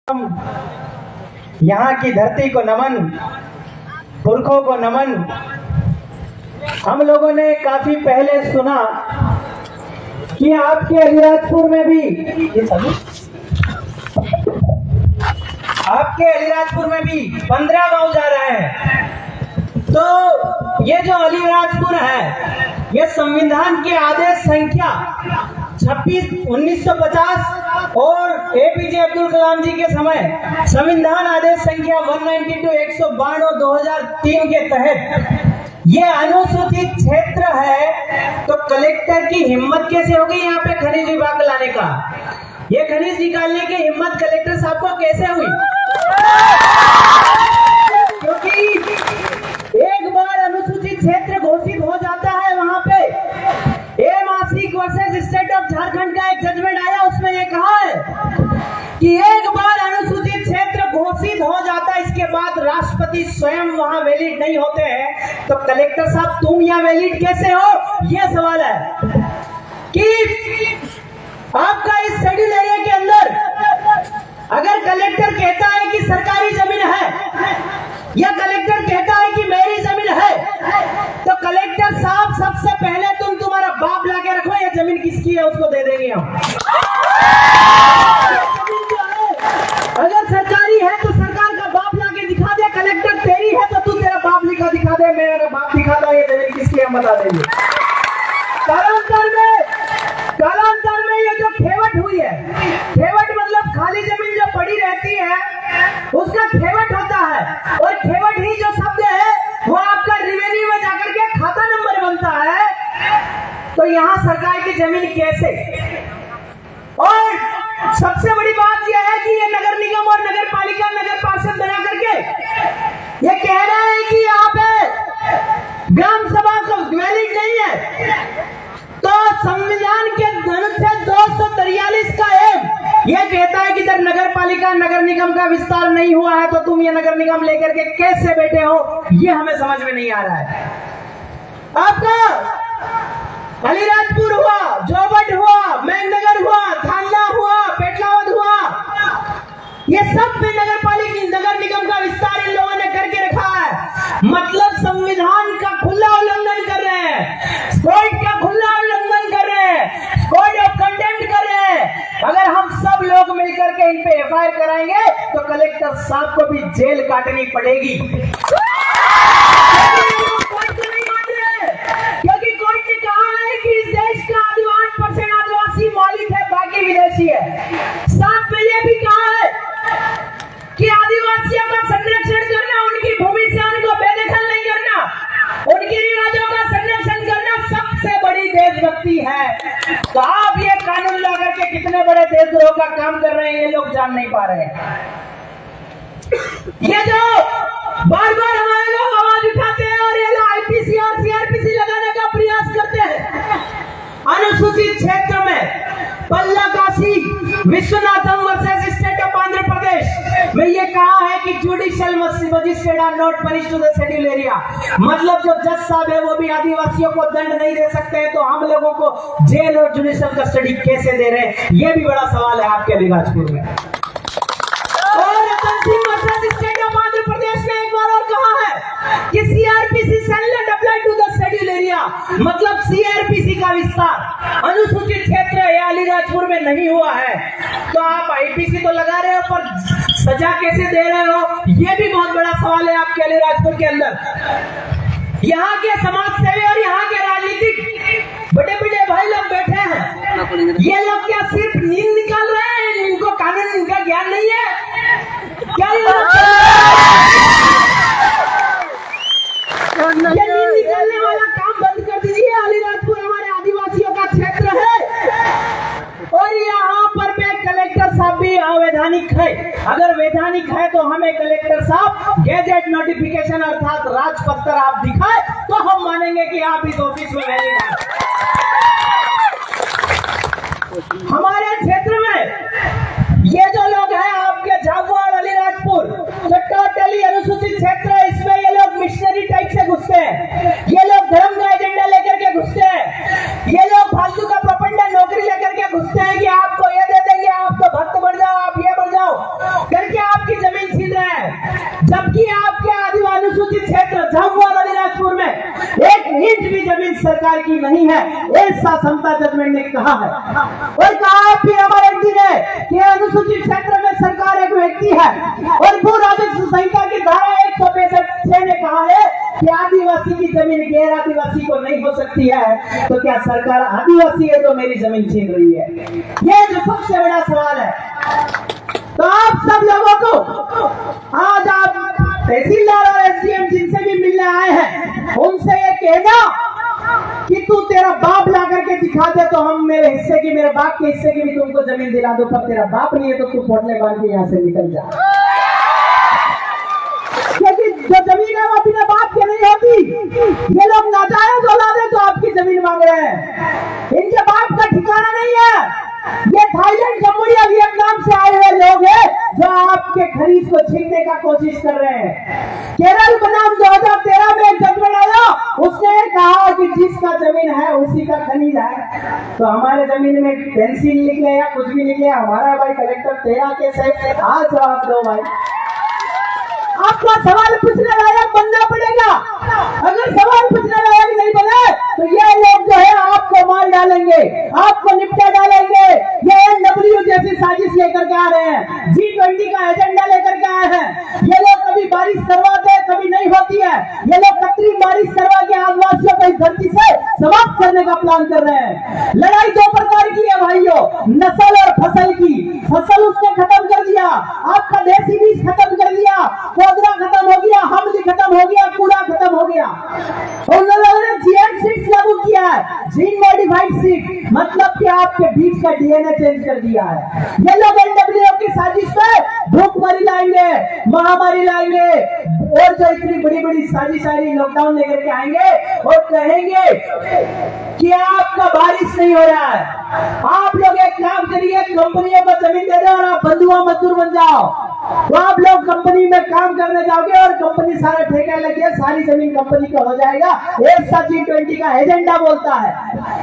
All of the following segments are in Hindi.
यहाँ की धरती को नमन, पुरखों को नमन। हम लोगों ने काफी पहले सुना कि आपके अलीराजपुर में भी आपके अलीराजपुर में भी 15 गांव जा रहे हैं। तो ये जो अलीराजपुर है, ये संविधान के आदेश संख्या 26 1950 और एपीजे अब्दुल कलाम जी के समय संविधान आदेश संख्या 192 192 2003 के तहत ये अनुसूचित क्षेत्र है। तो कलेक्टर की हिम्मत कैसे होगी यहाँ पे खनिज विभाग लाने का? ये खनिज निकालने की हिम्मत कलेक्टर साहब को कैसे हुई? क्योंकि एक बार अनुसूचित क्षेत्र घोषित हो जाता है, वहां पे एमासिक वर्सेस स्टेट ऑफ झारखंड का एक जजमेंट आया, उसमें ये कहा है कि एक बार अनुसूचित क्षेत्र घोषित हो जाता है, इसके बाद राष्ट्रपति स्वयं वहां वैलिड नहीं होते हैं। तो कलेक्टर साहब तुम यहाँ वैलिड कैसे हो? यह सवाल है कि आपका इस शेड्यूल एरिया के अंदर अगर कलेक्टर कहता है कि सरकारी जमीन है या कलेक्टर कहता है कि मेरी जमीन है, तो कलेक्टर साहब सबसे पहले तुम्हारा बाप लाके रखो, ये जमीन किसकी है उसको दे देंगे हम। अगर सरकारी है तो सरकार का बाप लाके दिखा दे, कलेक्टर तेरी है तो तू तेरा बाप दिखा दे, मेरा बाप दिखा दो, ये जमीन किसकी हम बता देंगे। कालांतर में ये जो खेवट हुई है, खेवट मतलब खाली जमीन जो पड़ी रहती है उसका खेवट होता है, और खेवट ही जो शब्द है वो आपका रिवेन्यू में जाकर के खाता नंबर बनता है। तो यहाँ सरकार की जमीन कैसे? और सबसे बड़ी बात यह है कि ये नगर निगम और नगर पालिका नगर पार्षद बना करके ये कह रहा है कि यहाँ पे ग्राम सभा को वैलिड नहीं है। तो संविधान के अनुच्छेद 243 का एम यह कहता है कि जब नगर पालिका नगर निगम का विस्तार नहीं हुआ है तो तुम ये नगर निगम लेकर के कैसे बैठे हो, ये हमें समझ में नहीं आ रहा है। आपका अलीराजपुर हुआ, जोबट हुआ, मेघनगर हुआ, थानला हुआ, पेटलावद हुआ, ये सब में नगर पालिका नगर निगम का विस्तार इन लोगों ने करके रखा है। मतलब संविधान का खुला उल्लंघन कर रहे हैं, कोर्ट का खुला उल्लंघन कर रहे हैं, कोर्ट ऑफ कंटेम्प्ट कर रहे हैं। अगर हम सब लोग मिलकर के इन पे एफआईआर कराएंगे तो कलेक्टर साहब को भी जेल काटनी पड़ेगी। कोर्ट को नहीं मान रहे, क्योंकि कोर्ट ने कहा है कि इस देश का 8% आदिवासी मौलिक है, बाकी विदेशी है। साथ में ये भी कहा है कि आदिवासियों का संरक्षण करना, उनकी भूमि से उनको बेदखल नहीं करना, उनकी रिवाजों का संरक्षण करना सबसे बड़ी देशभक्ति है। तो आप ये कानून ला करके कितने बड़े देशद्रोह का काम कर रहे हैं ये लोग जान नहीं पा रहे हैं। ये जो बार बार हमारे लोग आवाज उठाते हैं और ये लोग आईपीसी और सीआरपीसी लगाने का प्रयास करते हैं, अनुसूचित क्षेत्र में Palla Kashi Vishwanatham versus state of Andhra Pradesh में ये कहा है कि judicial magistrate are not punish to the schedule area. मतलब जो जज साहब है वो भी आदिवासियों को दंड नहीं दे सकते हैं, तो हम लोगों को जेल और जुडिशियल कस्टडी कैसे दे रहे हैं, ये भी बड़ा सवाल है आपके अलीराजपुर में। और Ratan Singh versus state of Andhra Pradesh ने एक बार और कहा है कि CrPC shall not apply to the schedule area. मतलब सीआरपीसी का विस्तार अनुसूचित क्षेत्र है अलीराजपुर में नहीं हुआ है, तो आप आईपीसी तो लगा रहे हो पर सजा कैसे दे रहे हो, ये भी बहुत बड़ा सवाल है आपके अलीराजपुर के अंदर। यहाँ के समाज सेवी और यहाँ के राजनीतिक बड़े बड़े भाई लोग बैठे हैं, ये लोग क्या सिर्फ नींद निकाल रहे हैं? इनको कानून इनका ज्ञान नहीं है क्या? ये नींद निकालने वाला काम बंद कर दीजिए। अलीराजपुर हमारे आदिवासियों का क्षेत्र है और यहाँ पर पे कलेक्टर साहब भी अवैधानिक है। अगर वैधानिक है तो हमें कलेक्टर साहब गैजेट नोटिफिकेशन अर्थात राजपत्र आप दिखाए तो हम मानेंगे कि आप इस ऑफिस में वैलिड हैं। हमारे क्षेत्र में ये जो लोग हैं आपके झाबुआ और अलीराजपुर, तो टोटली अनुसूचित क्षेत्र है, इसमें ये लोग मिशनरी टाइप से घुसते हैं, ये लोग धर्म का एजेंडा लेकर के घुसते हैं, ये लोग फालतू का प्रोपेगेंडा नौकरी लेकर के घुसते हैं कि आपको ये दे देंगे, आप तो भक्त बढ़ जाओ, आप ये बढ़ जाओ। सरकार की नहीं है, ऐसा समता जजमेंट ने कहा है। और कहा फिर हमारे जी ने कि अनुसूचित क्षेत्र में सरकार एक व्यक्ति है, और भू राजस्व संहिता की धारा 165 ने कहा है कि आदिवासी की जमीन गैर आदिवासी को नहीं हो सकती है, तो क्या सरकार आदिवासी है जो मेरी जमीन छीन रही है? ये जो सबसे बड़ा सवाल है। तो आप सब लोगों को आज आप तहसीलदार और एसडीएम जिनसे भी मिलने आए हैं, उनसे ये कहना कि तू तेरा बाप ला करके दिखा दे तो हम मेरे हिस्से की, मेरे बाप के हिस्से की भी तुमको जमीन दिला दो, पर तेरा बाप नहीं है तो तू पोटले बांध के यहाँ से निकल जा। क्योंकि जो जमीन है वो बिना बाप के नहीं होती। ये लोग नाजायज औलाद है जो आपकी जमीन मांग रहे हैं, इनके बाप का ठिकाना नहीं है। ये थाईलैंड, कंबोडिया, वियतनाम से आए हुए लोग हैं जो आपके खरीद को छीनने का कोशिश कर रहे हैं। केरल बनाम 2013 में एक जजमेंट आया, उसने कहा कि जिसका जमीन है उसी का खनिज है। तो हमारे जमीन में पेंसिल निकले या कुछ भी निकले, हमारा भाई कलेक्टर तेरा केस है, आज जवाब दो भाई। आपको सवाल पूछने लायक बनना पड़ेगा। अगर सवाल पूछने लायक नहीं बने तो ये लोग जो है आपको मार डालेंगे, आपको निपटा डालेंगे। ये NW जैसी साजिश लेकर के आ रहे हैं, G20 का एजेंडा लेकर के आए हैं। ये लोग कभी बारिश करवाते हैं, कभी नहीं होती है। ये लोग कृत्रिम बारिश करवा के आदिवासियों को इस धरती से समाप्त करने का प्लान कर रहे हैं। लड़ाई दो प्रकार की है भाइयों, नस्ल और फसल की। फसल उसने खत्म कर दिया, आपका देसी बीज खत्म कर दिया, पौधा खत्म हो गया, हमली खत्म हो गया, कूड़ा खत्म हो गया। उन लोगों ने जीएम सीड्स लागू किया है, जीन मॉडिफाइड सीड, मतलब कि आपके बीज का डीएनए चेंज कर दिया है। ये लोग NWO की साजिश पे भूखमरी लाएंगे, महामारी लाएंगे, और जो इतनी बड़ी बड़ी साजिशारी लॉकडाउन लेकर के आएंगे और कहेंगे कि आपका बारिश नहीं हो रहा है। आप लोग एक काम करिए, कंपनियों को जमीन दे दो और आप बंधुआ मजदूर बन जाओ। तो आप लोग कंपनी में काम करने जाओगे और कंपनी सारा ठेका लगे, सारी जमीन कंपनी का हो जाएगा। ऐसा G20 का एजेंडा बोलता है।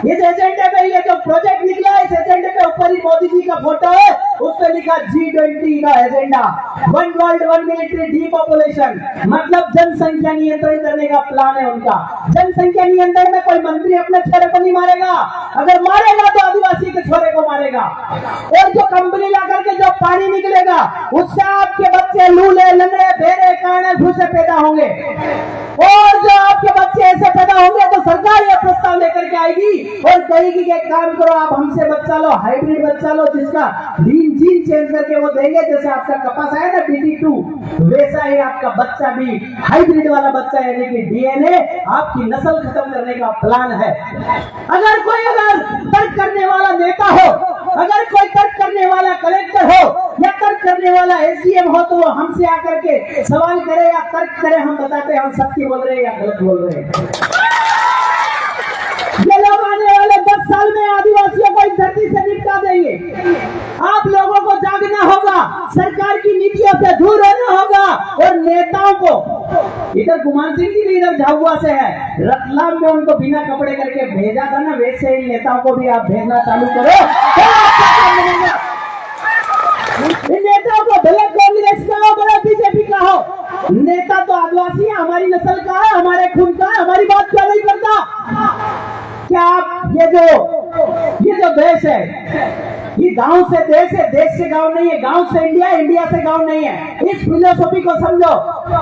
इस एजेंडे में ये जो प्रोजेक्ट निकला, इस एजेंडे के ऊपर ही मोदी जी का फोटो है, उस पर लिखा G20 का agenda, one world one military depopulation, मतलब जनसंख्या नियंत्रण करने का प्लान है उनका। जनसंख्या नियंत्रण में कोई मंत्री अपने छोरे को नहीं मारेगा, अगर मारेगा तो आदिवासी के छोरे को मारेगा। और जो कंपनी ला करके जो पानी निकलेगा उससे आपके बच्चे लूले, लंगड़े, बेरे, काने, भूसे पैदा होंगे। और जो आपके बच्चे ऐसे पैदा होंगे तो सरकार यह प्रस्ताव लेकर के आएगी और कहेगी कि एक काम करो, आप हमसे बच्चा लो, हाइब्रिड बच्चा लो, जिसका जीन चेंज करके वो देंगे। जैसे आपका कपास है ना DD2, वैसा ही आपका बच्चा भी हाइब्रिड वाला बच्चा, यानी कि डीएनए आपकी नस्ल खत्म करने का प्लान है। अगर तर्क करने वाला नेता हो, अगर कोई तर्क करने वाला कलेक्टर हो या तर्क करने वाला SDM हो, तो वो हमसे आकर के सवाल करे या तर्क करे, हम बताते हैं हम सत्य बोल रहे हैं या गलत बोल रहे हैं। ये लोग आने वाले 10 साल में आदिवासियों को इस धरती से निपटा देंगे। आप लोगों को जागना होगा, सरकार की नीतियों से दूर रहना होगा, और नेताओं को, इधर गुमान सिंह जी भी इधर झाबुआ से है, रतलाम में उनको बिना कपड़े करके भेजा था ना, वैसे इन नेताओं को भी आप भेजना चालू करो। इन नेताओं को भले कांग्रेस का हो, भले बीजेपी का हो, नेता तो आदिवासी है, हमारी नस्ल का है, हमारे खून का है, हमारी बात क्यों नहीं करता? क्या आप ये जो देश है, ये गांव से देश है, देश से गांव नहीं है, गांव से इंडिया है, इंडिया से गांव नहीं है। इस फिलोसॉफी को समझो।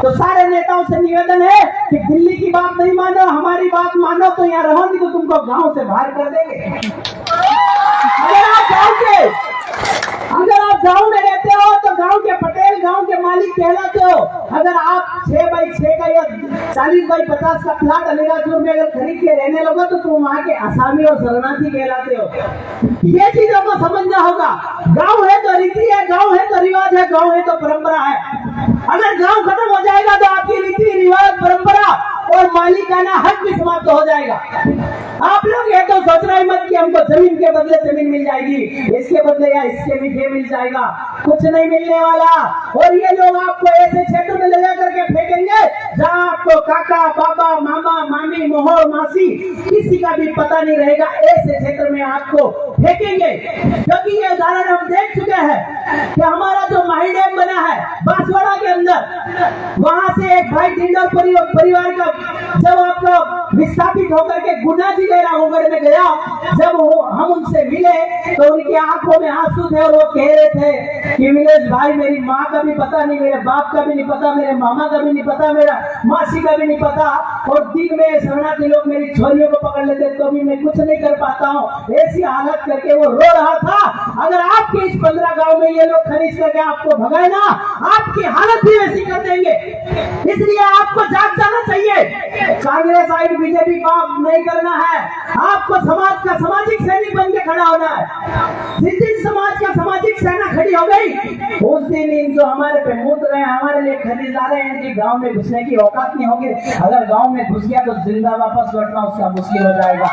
तो सारे नेताओं से निवेदन है कि दिल्ली की बात नहीं मानो, हमारी बात मानो, तो यहाँ रहो, नहीं तो तुमको गांव से बाहर कर देंगे। अगर आप गांव में रहते हो तो गांव के पटेल, गांव के मालिक कहलाते हो। अगर आप 6x6 का या 40x50 का प्लाट अलीराजपुर में अगर खरीद के रहने लोगे तो तुम वहाँ के आसामी और शरणार्थी कहलाते हो। ये चीजों को समझना होगा। गांव है तो रीति है, गांव है तो रिवाज है, गांव है तो परंपरा है। अगर गांव खत्म हो जाएगा तो आपकी रीति रिवाज, परंपरा और मालिकाना हक भी समाप्त हो जाएगा। आप लोग ये तो सोचना ही मत कि हमको जमीन के बदले जमीन मिल जाएगी, इसके बदले या इसके मीठे मिल जाएगा, कुछ नहीं मिलने वाला। और ये लोग आपको ऐसे क्षेत्र में ले जा करके फेंकेंगे जहाँ आपको काका, बाबा, मामा, मामी, मोहर, मासी किसी का भी पता नहीं रहेगा, ऐसे क्षेत्र में आपको फेंकेंगे। क्योंकि ये उदाहरण हम देख चुके हैं कि हमारा जो माही डैम बना है बांसवाड़ा के अंदर, वहां से एक भाई टिंडर परिवार का जब आपका विस्थापित होकर के गुना जी लेरा होकर में गया, जब हम उनसे मिले तो उनकी आंखों में आंसू थे और वो कह रहे थे कि विलेज भाई, मेरी माँ का भी पता नहीं, मेरे बाप का भी नहीं पता, मेरे मामा का भी नहीं पता, मेरा मासी का भी नहीं पता, और दिन में शरणार्थी लोग मेरी छोरियों को पकड़ लेते तो भी मैं कुछ नहीं कर पाता हूँ। ऐसी हालत करके वो रो रहा था। अगर आपके इस 15 गांव में ये लोग खरीद करके आपको भगाए ना, आपकी हालत भी वैसी कर देंगे। इसलिए आपको जाग जाना चाहिए। कांग्रेस आई बीजेपी का नहीं करना है, आपको समाज का सामाजिक सैनिक बन के खड़ा होना है। जिस दिन समाज का सामाजिक सेना खड़ी हो गई, उस दिन इन जो हमारे पे मूत रहे हैं, हमारे लिए खरीदार हैं, इनकी गांव में घुसने की औकात नहीं होगी। अगर गांव में घुस गया तो जिंदा वापस लौटना उसका मुश्किल हो जाएगा।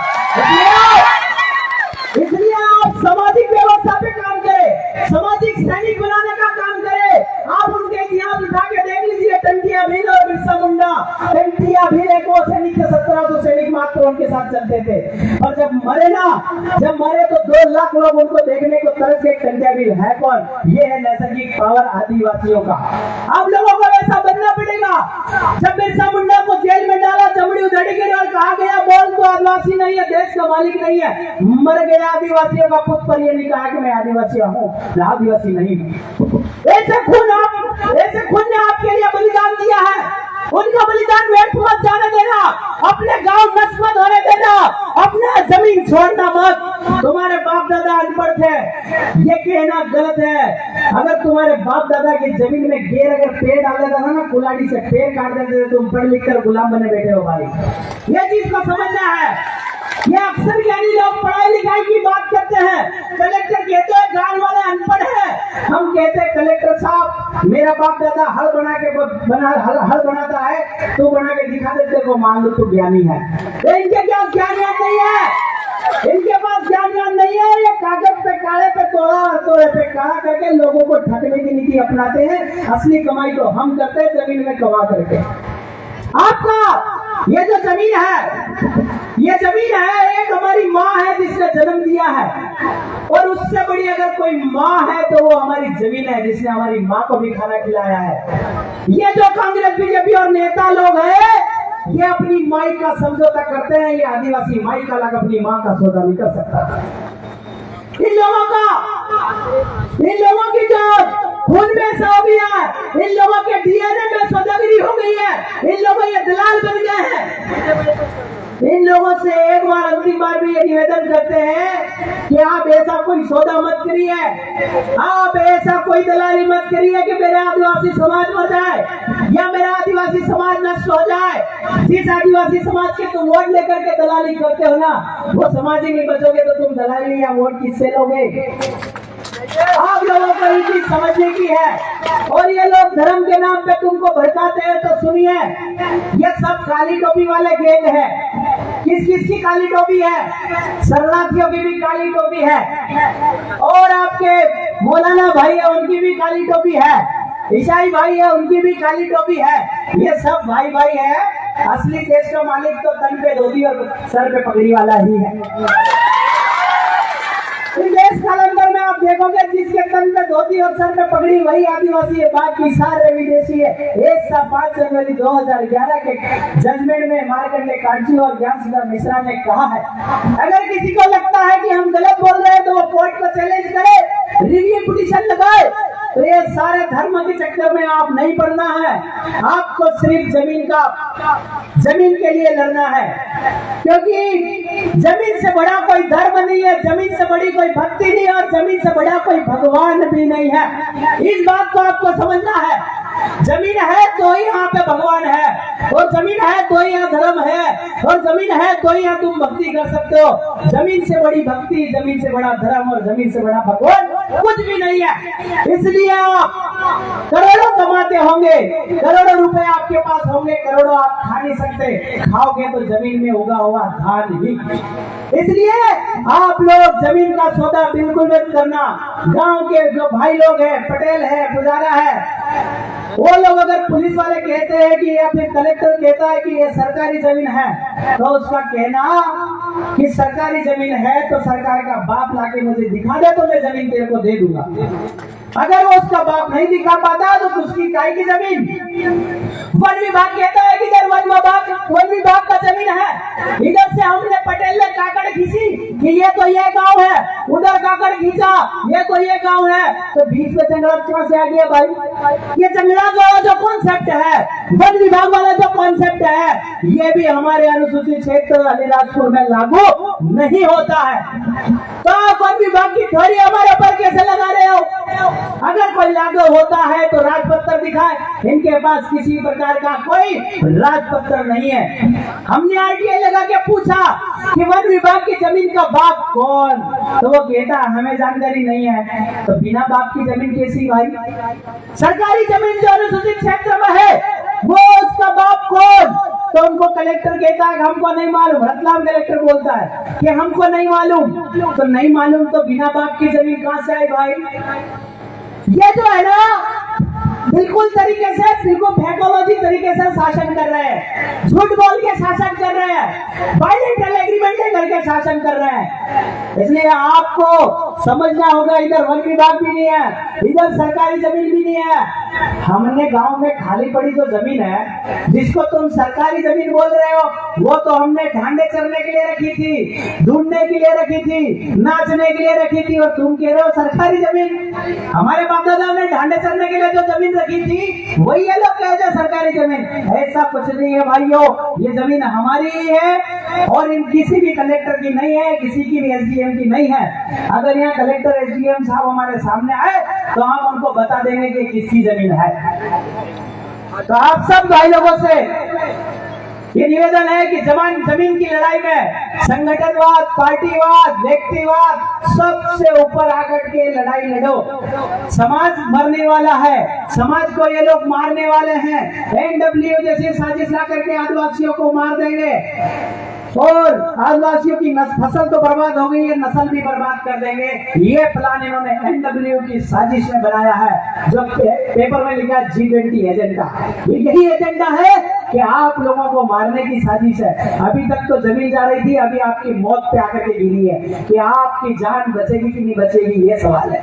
इसलिए आप सामाजिक व्यवस्था पे काम करें, सामाजिक सैनिक बनाने का काम करें। आप उनके इतिहास उठा के देख लीजिए, टंटिया भील और बिरसा मुंडा। टंटिया भील एक वो सैनिक थे, 1700 सैनिक मात्र उनके साथ चलते थे, और जब मरे तो 2 लाख लोग उनको देखने को तरस गए। टंटिया भील है कौन? ये है नैसर्गिक पावर आदिवासियों का। आप लोगों को ऐसा बनना पड़ेगा। जब बिरसा मुंडा को जेल में डाला, चमड़ी उधड़ी गई और कहा गया बोल तो आदिवासी नहीं है, देश का मालिक नहीं है, मर गया आदिवासियों का पुत्र, पर ये नहीं कहा कि मैं आदिवासी हूँ, आदिवासी नहीं हूँ। ऐसे खून ने आपके लिए बलिदान दिया है, उनका बलिदान व्यर्थ मत जाने देना, अपने गांव नष्ट मत होने देना, अपना जमीन छोड़ना मत। तुम्हारे बाप दादा अनपढ़ थे, ये कहना गलत है। अगर तुम्हारे बाप दादा की जमीन में घेर अगर पेड़ डाल देता था ना, कुल्हाड़ी से पेड़ काट देते थे, तुम पढ़ लिख कर गुलाम बने बैठे हो भाई। ये चीज को समझना है। ये अक्सर ज्ञानी लोग पढ़ाई लिखाई की बात करते हैं, कलेक्टर कहते हैं गांव वाले अनपढ़ है। हम कहते हैं कलेक्टर साहब, मेरा बाप दादा हल बनाता है, तू बना के दिखा दे, तेरे को मान लो तू ज्ञानी है। इनके क्या ज्ञान नहीं है, इनके पास ज्ञान नहीं है। ये कागज पे काले पे तोड़ा और तोड़े पे काला करके लोगों को ठगने की नीति अपनाते हैं। असली कमाई तो हम करते हैं जमीन में कमा करके। आपका ये जो जमीन है, ये जमीन है, एक हमारी माँ है जिसने जन्म दिया है, और उससे बड़ी अगर कोई माँ है तो वो हमारी जमीन है जिसने हमारी माँ को भी खाना खिलाया है। ये जो कांग्रेस बीजेपी और नेता लोग हैं, ये अपनी माई का समझौता करते हैं। ये आदिवासी माई का अलग अपनी माँ का सौदा नहीं कर सकता। इन लोगों की जो खून में से हो गया है, इन लोगों के डीएनए में सौदागरी हो गई है, इन लोगों ये दलाल बन गए हैं। इन लोगों से एक बार अंतिम बार भी ये निवेदन करते हैं कि आप ऐसा कोई सौदा मत करिए, आप ऐसा कोई दलाली मत करिए कि मेरा आदिवासी समाज मर जाए या मेरा आदिवासी समाज नष्ट हो जाए। जिस आदिवासी समाज के तुम वोट लेकर के दलाली करते हो ना, वो समाज ही नहीं बचोगे तो तुम दलाली या वोट किससे लोगे? आप लोगों को ये चीज समझने की है। और ये लोग धर्म के नाम पे तुमको भड़काते हैं, तो सुनिए, ये सब काली टोपी वाले गैंग है। किस किस की काली टोपी है? शरणार्थियों की भी काली टोपी है, और आपके मौलाना भाई है उनकी भी काली टोपी है, ईसाई भाई है उनकी भी काली टोपी है। ये सब भाई भाई है। असली देश का मालिक तो तन पे धोती और सर पे पगड़ी वाला ही है। देश कालंदर में आप देखोगे जिसके तन पे धोती और सर पे पगड़ी वही आदिवासी है, बाकी सारे विदेशी है। एक सा 5 जनवरी 2011 के जजमेंट में मार्कंडे कांची और ज्ञान सुंदर मिश्रा ने कहा है, अगर किसी को लगता है कि हम गलत बोल रहे हैं तो वो कोर्ट को चैलेंज करे, रिव्यू पिटीशन लगाए। तो ये सारे धर्म के चक्कर में आप नहीं पड़ना है, आपको सिर्फ जमीन के लिए लड़ना है। क्योंकि जमीन से बड़ा कोई धर्म नहीं है, जमीन से बड़ी कोई भक्ति नहीं है, और जमीन से बड़ा कोई भगवान भी नहीं है। इस बात को आपको समझना है। जमीन है तो ही यहाँ पे भगवान है, और जमीन है तो ही यहाँ धर्म है, और जमीन है तो ही यहाँ तुम भक्ति कर सकते हो। जमीन से बड़ी भक्ति, जमीन से बड़ा धर्म और जमीन से बड़ा भगवान कुछ भी नहीं है। इसलिए आप करोड़ों कमाते होंगे, करोड़ों रुपए आपके पास होंगे, करोड़ों आप खा नहीं सकते, खाओगे तो जमीन में उगा हुआ धान ही। इसलिए आप लोग जमीन का सौदा बिल्कुल मत करना। गांव के जो भाई लोग हैं, पटेल है, पुजारा है, वो लोग अगर पुलिस वाले कहते हैं कि या फिर कलेक्टर कहता है कि ये सरकारी जमीन है, तो उसका कहना कि सरकारी जमीन है तो सरकार का बाप लाके मुझे दिखा दे तो मैं जमीन तेरे को दे दूंगा। अगर वो उसका बाप नहीं दिखा पाता तो उसकी काय की जमीन। वन विभाग कहता है कि इधर वन विभाग का जमीन है, इधर से हमने पटेल ने काकड़ खींची कि ये तो ये गांव है, उधर काकड़ खींचा ये तो ये गांव है, तो बीच में जंगलात कहां से आ गया भाई? ये जंगलात वाला जो कॉन्सेप्ट है, वन विभाग वाला जो कॉन्सेप्ट है, ये भी हमारे अनुसूचित क्षेत्र अलीराजपुर में लागू नहीं होता है। तो आप वन विभाग की थोड़ी हमारे ऊपर कैसे लगा रहे हो? अगर कोई लागू होता है तो राजपत्र दिखाए, इनके पास किसी प्रकार का कोई राजपत्र नहीं है। हमने आरटीआई लगा के पूछा कि वन विभाग की जमीन का बाप कौन, तो वो कहता हमें जानकारी नहीं है। तो बिना बाप की जमीन कैसी भाई? सरकारी जमीन जो अनुसूचित क्षेत्र में है वो उसका बाप कौन? तो उनको कलेक्टर कहता है हमको नहीं मालूम। रतलाम कलेक्टर बोलता है कि हमको नहीं मालूम। तो नहीं मालूम तो बिना बाप की जमीन कहां से आई भाई? ये जो है ना बिल्कुल तरीके से, बिल्कुल फैकोलॉजी तरीके से शासन कर रहे हैं, झूठ बोल के शासन कर रहे हैं, बायलैटरल एग्रीमेंट करके शासन कर रहे हैं। इसलिए आपको समझना होगा इधर वन विभाग भी नहीं है, इधर सरकारी जमीन भी नहीं है। हमने गांव में खाली पड़ी जो जमीन है, जिसको तुम सरकारी जमीन बोल रहे हो, वो तो हमने ढांडे चरने के लिए रखी थी, ढूंढने के लिए रखी थी, नाचने के लिए रखी थी, और तुम कह रहे हो सरकारी जमीन। हमारे बाप दादा ने ढांडे चरने के लिए जो जमीन रखी थी वही ये लोग कहते हैं सरकारी जमीन। ऐसा कुछ नहीं है भाइयों, ये जमीन हमारी ही है और इन किसी भी कलेक्टर की नहीं है, किसी की भी एसडीएम की नहीं है। अगर यहाँ कलेक्टर एसडीएम साहब हमारे सामने आए तो हम उनको बता देंगे कि किसकी जमीन है। तो आप सब भाई लोगों से ये निवेदन है कि जमीन की लड़ाई में संगठनवाद, पार्टीवाद, व्यक्तिवाद सबसे ऊपर आकर के लड़ाई लड़ो। समाज मरने वाला है, समाज को ये लोग मारने वाले हैं। एनडब्ल्यू जैसी साजिश ला करके आदिवासियों को मार देंगे और आदिवासियों की फसल तो बर्बाद हो गई है, नस्ल भी बर्बाद कर देंगे। ये प्लान इन्होंने एनडब्ल्यू की साजिश में बनाया है, जो पेपर में लिखा G20 एजेंडा। यही एजेंडा है कि आप लोगों को मारने की साजिश है। अभी तक तो जमीन जा रही थी, अभी आपकी मौत पे आकर के गिरी है कि आपकी जान बचेगी कि नहीं बचेगी, ये सवाल है।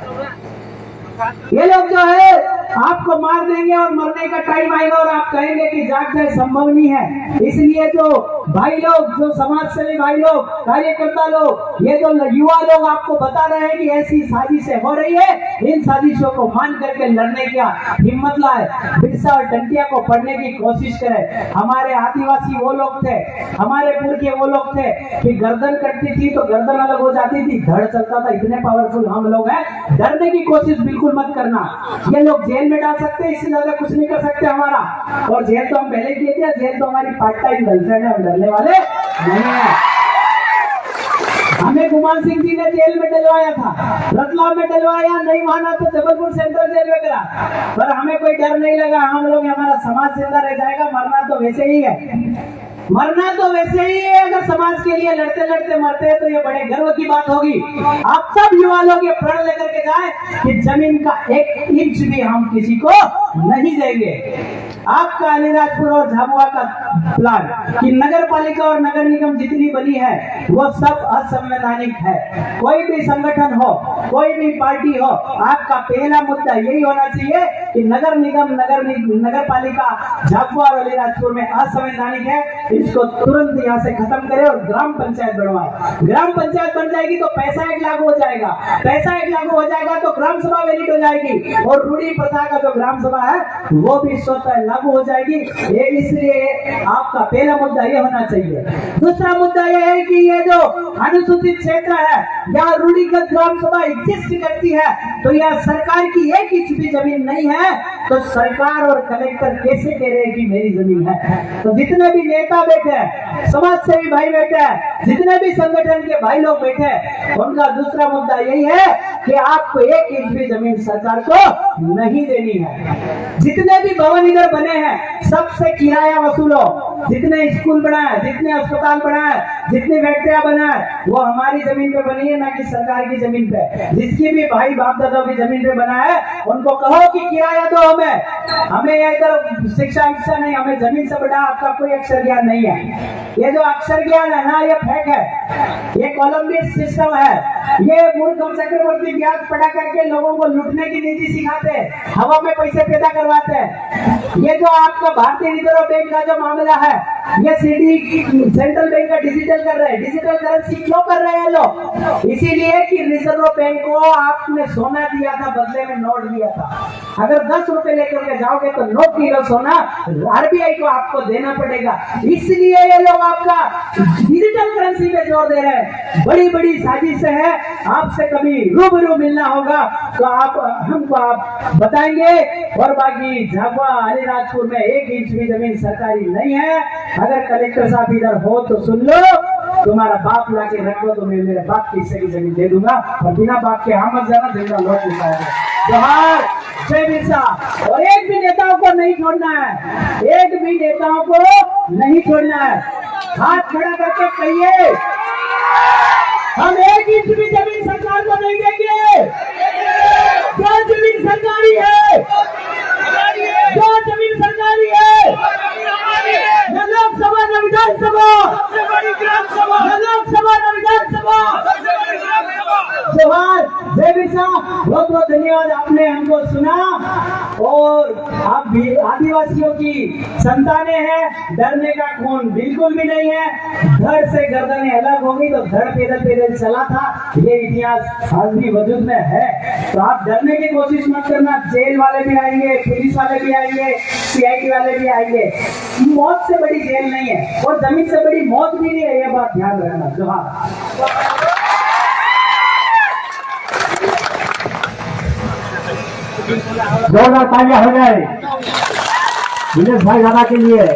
ये लोग जो है आपको मार देंगे और मरने का टाइम आएगा और आप कहेंगे कि जाग जाए, संभव नहीं है। इसलिए जो भाई लोग, जो समाज सेवी भाई लोग, कार्यकर्ता लोग, ये जो युवा लोग आपको बता रहे हैं कि ऐसी साजिशें हो रही है, इन साजिशों को मान करके लड़ने का हिम्मत लाए, बिरसा और टंटिया को पढ़ने की कोशिश करें। हमारे आदिवासी वो लोग थे, हमारे पुरखे वो लोग थे कि गर्दन कटती थी तो गर्दन अलग हो जाती थी, धड़ चलता था। इतने पावरफुल हम लोग हैं, डरने की कोशिश बिल्कुल मत करना। ये लोग जेल में डाल सकते हैं, इससे ज्यादा कुछ नहीं कर सकते हमारा। और जेल तो हम पहले किए थे, जेल तो हमारी पार्ट टाइम गर्लफ्रेंड है, हम डरने वाले नहीं है। हमें गुमान सिंह जी ने जेल में डलवाया था, रतलाम में डलवाया, नहीं माना तो जबलपुर सेंट्रल जेल में करा, पर हमें कोई डर नहीं लगा। हम लोग, हमारा समाज जिंदा रह जाएगा, मरना तो वैसे ही है, मरना तो वैसे ही है। अगर समाज के लिए लड़ते लड़ते मरते हैं तो ये बड़े गर्व की बात होगी। आप सब युवा लोग ये प्रण लेकर के जाए कि जमीन का 1 इंच भी हम किसी को नहीं देंगे। आपका अलीराजपुर और झाबुआ का प्लान कि नगर पालिका और नगर निगम जितनी बनी है वो सब असंवैधानिक है। कोई भी संगठन हो, कोई भी पार्टी हो, आपका पहला मुद्दा यही होना चाहिए कि नगर निगम, नगर पालिका झाबुआ और अलीराजपुर में असंवैधानिक है, इसको तुरंत यहाँ से खत्म करें और ग्राम पंचायत बनवाए। ग्राम पंचायत बन जाएगी तो पैसा एक लागू हो जाएगा, पैसा एक लागू हो जाएगा तो ग्राम सभा वैलिड हो जाएगी और रूढ़ी प्रथा का जो ग्राम सभा है वो भी स्वतः लागू हो जाएगी। ये इसलिए आपका पहला मुद्दा ये होना चाहिए। दूसरा मुद्दा ये है कि ये जो अनुसूचित क्षेत्र है, यहाँ रूढ़िगत ग्राम सभा एग्जिस्ट करती है, तो यह सरकार की एक इंच भी जमीन नहीं है, तो सरकार और कलेक्टर कैसे कह रहे हैं कि मेरी जमीन है? तो जितने भी नेता बैठे हैं, समाज सेवी भाई बैठे हैं, जितने भी संगठन के भाई लोग बैठे हैं, उनका दूसरा मुद्दा यही है कि आपको एक इंच भी जमीन सरकार को नहीं देनी है। जितने भी भवन इधर बने हैं सबसे किराया वसूलो। जितने स्कूल बना है, जितने अस्पताल बना है, जितनी फैक्ट्रियां बना है, वो हमारी जमीन पे बनी है, ना कि सरकार की जमीन पे। जिसकी भी भाई बाप दादा की जमीन पे बना है उनको कहो कि किराया दो हमें। हमें इधर शिक्षा नहीं, हमें जमीन से बड़ा आपका कोई अक्षर ज्ञान नहीं है। ये जो अक्षर ज्ञान है ना, ये फेक है, ये कोलम्बियस सिस्टम है। ये मूर्ख चक्रवर्ती ब्याज पढ़ा करके लोगों को लूटने की नीति सिखाते हैं, हवा में पैसे पैदा करवाते हैं। ये जो आपका भारतीय रिजर्व बैंक का जो मामला है, ये सेंट्रल बैंक का डिजिटल कर रहे हैं। डिजिटल करेंसी क्यों कर रहे हैं लोग? इसीलिए कि रिजर्व बैंक को आपने सोना दिया था, बदले में नोट दिया था। अगर 10 रुपए लेकर के जाओगे तो नोट की सोना आरबीआई को आपको देना पड़ेगा। इसलिए ये लोग आपका डिजिटल करेंसी पे जोर दे रहे हैं। बड़ी बड़ी साजिश है। आपसे कभी रूबरू मिलना होगा तो हमको आप बताएंगे। और बाकी झाबुआ अलीराजपुर में 1 इंच भी जमीन सरकारी नहीं है। अगर कलेक्टर साहब इधर हो तो सुन लो, तुम्हारा बाप ला के रखो तो मैं मेरे बाप की हिस्से की जमीन दे दूंगा, और बिना बाप के हम मत जाना, जिंदा लौट नहीं पाएगा। जोहार, जय बिरसा। और एक भी नेताओं को नहीं छोड़ना है, एक भी नेताओं को नहीं छोड़ना है। हाथ खड़ा करके कहिए, हम 1 इंच भी जमीन सरकार को नहीं देंगे। क्या जमीन सरकारी है? क्या जमीन सरकारी है? न लोकसभा न विधानसभा, न लोकसभा न विधानसभा। जोहार, जय बिरसा। बहुत बहुत धन्यवाद, आपने हमको सुना। और आप भी आदिवासियों की संतानें हैं, डरने का खून बिल्कुल भी नहीं है। धड़ से गर्दनें अलग होगी तो धड़ पैदल पैदल चला था, ये इतिहास आज भी वजूद में है। तो आप डरने की कोशिश मत करना। जेल वाले भी आएंगे, पुलिस वाले भी आएंगे, सीआईडी वाले भी आएंगे। मौत से बड़ी जेल नहीं है और जमीन से बड़ी मौत भी नहीं है, ये बात ध्यान रखना। जोहार। जोरदार तालियां हो जाए विनेश भाई दादा के लिए।